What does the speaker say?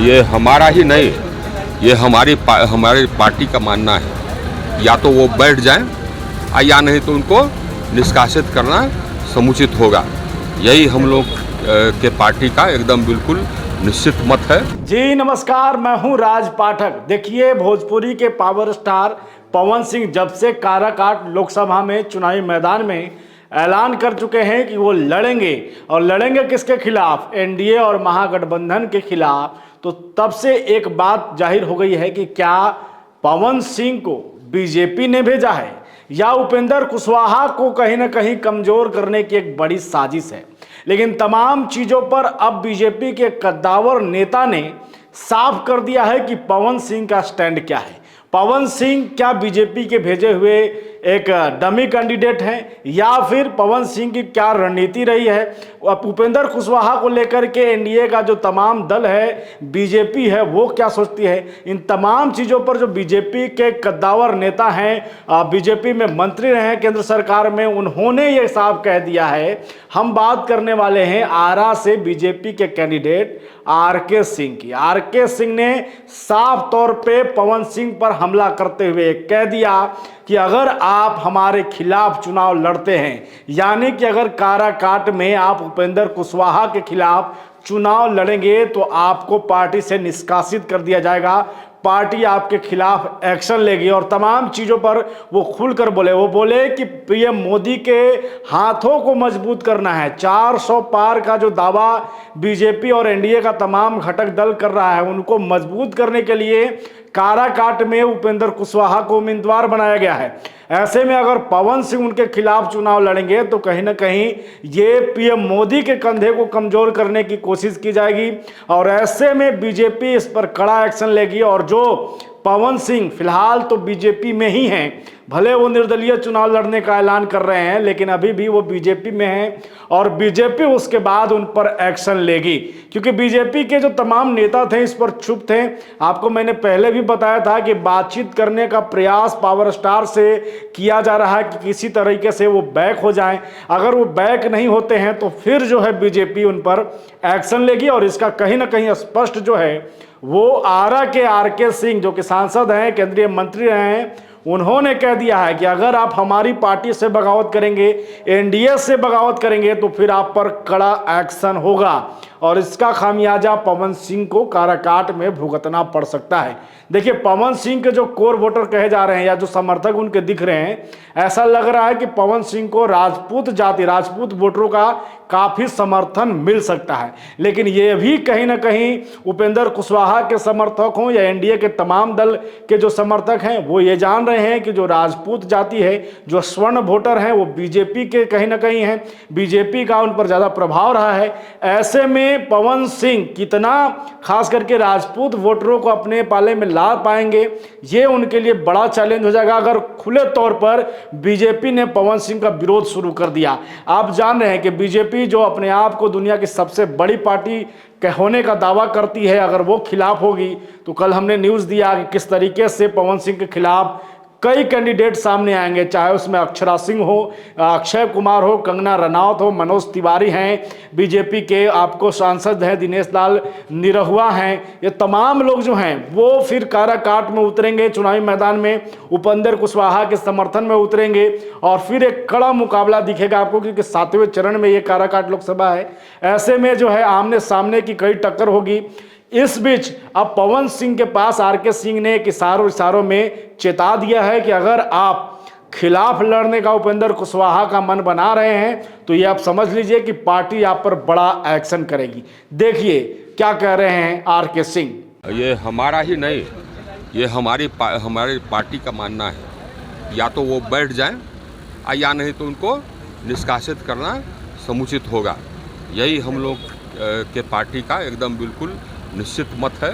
ये हमारा ही नहीं, ये हमारी पार्टी का मानना है। या तो वो बैठ जाएं या नहीं तो उनको निष्कासित करना समुचित होगा। यही हम लोग के पार्टी का एकदम बिल्कुल निश्चित मत है। जी नमस्कार, मैं हूं राज पाठक। देखिए, भोजपुरी के पावर स्टार पवन सिंह जब से काराकाट लोकसभा में चुनावी मैदान में ऐलान कर चुके हैं कि वो लड़ेंगे, और लड़ेंगे किसके खिलाफ? एनडीए और महागठबंधन के खिलाफ। तो तब से एक बात जाहिर हो गई है कि क्या पवन सिंह को बीजेपी ने भेजा है या उपेंद्र कुशवाहा को कहीं ना कहीं कमजोर करने की एक बड़ी साजिश है। लेकिन तमाम चीजों पर अब बीजेपी के कद्दावर नेता ने साफ कर दिया है कि पवन सिंह का स्टैंड क्या है। पवन सिंह क्या बीजेपी के भेजे हुए एक डमी कैंडिडेट हैं या फिर पवन सिंह की क्या रणनीति रही है? उपेंद्र कुशवाहा को लेकर के एनडीए का जो तमाम दल है, बीजेपी है, वो क्या सोचती है? इन तमाम चीज़ों पर जो बीजेपी के कद्दावर नेता हैं, बीजेपी में मंत्री रहे हैं केंद्र सरकार में, उन्होंने ये साफ कह दिया है। हम बात करने वाले हैं आरा से बीजेपी के कैंडिडेट आरके सिंह की। आरके सिंह ने साफ तौर पे पवन सिंह पर हमला करते हुए कह दिया कि अगर आप हमारे खिलाफ चुनाव लड़ते हैं, यानी कि अगर काराकाट में आप उपेंद्र कुशवाहा के खिलाफ चुनाव लड़ेंगे तो आपको पार्टी से निष्कासित कर दिया जाएगा, पार्टी आपके खिलाफ एक्शन लेगी। और तमाम चीज़ों पर वो खुलकर बोले। वो बोले कि पीएम मोदी के हाथों को मजबूत करना है। 400 पार का जो दावा बीजेपी और एनडीए का तमाम घटक दल कर रहा है, उनको मजबूत करने के लिए काराकाट में उपेंद्र कुशवाहा को उम्मीदवार बनाया गया है। ऐसे में अगर पवन सिंह उनके खिलाफ चुनाव लड़ेंगे तो कहीं ना कहीं ये पीएम मोदी के कंधे को कमजोर करने की कोशिश की जाएगी, और ऐसे में बीजेपी इस पर कड़ा एक्शन लेगी। और जो पवन सिंह फिलहाल तो बीजेपी में ही हैं, भले वो निर्दलीय चुनाव लड़ने का ऐलान कर रहे हैं, लेकिन अभी भी वो बीजेपी में हैं और बीजेपी उसके बाद उन पर एक्शन लेगी, क्योंकि बीजेपी के जो तमाम नेता थे इस पर चुप थे। आपको मैंने पहले भी बताया था कि बातचीत करने का प्रयास पावर स्टार से किया जा रहा है कि किसी तरीके से वो बैक हो जाएं। अगर वो बैक नहीं होते हैं तो फिर जो है बीजेपी उन पर एक्शन लेगी। और इसका कहीं ना कहीं स्पष्ट जो है वो आरा के आरके सिंह, जो कि सांसद हैं, केंद्रीय मंत्री रहे हैं, उन्होंने कह दिया है कि अगर आप हमारी पार्टी से बगावत करेंगे, एनडीए से बगावत करेंगे, तो फिर आप पर कड़ा एक्शन होगा और इसका खामियाजा पवन सिंह को काराकाट में भुगतना पड़ सकता है। देखिए, पवन सिंह के जो कोर वोटर कहे जा रहे हैं या जो समर्थक उनके दिख रहे हैं, ऐसा लग रहा है कि पवन सिंह को राजपूत जाति, राजपूत वोटरों का काफ़ी समर्थन मिल सकता है। लेकिन ये भी कहीं ना कहीं उपेंद्र कुशवाहा के समर्थक हों या एनडीए के तमाम दल के जो समर्थक हैं, वो ये जान रहे हैं कि जो राजपूत जाति है, जो स्वर्ण वोटर हैं, वो बीजेपी के कहीं ना कहीं हैं, बीजेपी का उन पर ज़्यादा प्रभाव रहा है। ऐसे में पवन सिंह कितना खास करके राजपूत वोटरों को अपने पाले में ला पाएंगे, ये उनके लिए बड़ा चैलेंज हो जाएगा अगर खुले तौर पर बीजेपी ने पवन सिंह का विरोध शुरू कर दिया। आप जान रहे हैं कि बीजेपी जो अपने आप को दुनिया की सबसे बड़ी पार्टी के होने का दावा करती है, अगर वो खिलाफ होगी तो कल हमने न्यूज़ दिया कि किस तरीके से पवन सिंह के खिलाफ कई कैंडिडेट सामने आएंगे, चाहे उसमें अक्षरा सिंह हो, अक्षय कुमार हो, कंगना रनौत हो, मनोज तिवारी हैं, बीजेपी के आपको सांसद हैं दिनेश लाल निरहुआ हैं। ये तमाम लोग जो हैं वो फिर काराकाट में उतरेंगे, चुनावी मैदान में उपेंद्र कुशवाहा के समर्थन में उतरेंगे और फिर एक कड़ा मुकाबला दिखेगा आपको, क्योंकि 7वें चरण में ये काराकाट लोकसभा है। ऐसे में जो है आमने सामने की कई टक्कर होगी। इस बीच अब पवन सिंह के पास आरके सिंह ने एक इशारों में चेता दिया है कि अगर आप खिलाफ लड़ने का उपेंद्र कुशवाहा का मन बना रहे हैं तो ये आप समझ लीजिए कि पार्टी आप पर बड़ा एक्शन करेगी। देखिए क्या कह रहे हैं आरके सिंह। ये हमारा ही नहीं, ये हमारी पार्टी का मानना है। या तो वो बैठ जाएं या नहीं तो उनको निष्कासित करना समुचित होगा। यही हम लोग के पार्टी का एकदम बिल्कुल निश्चित मत है।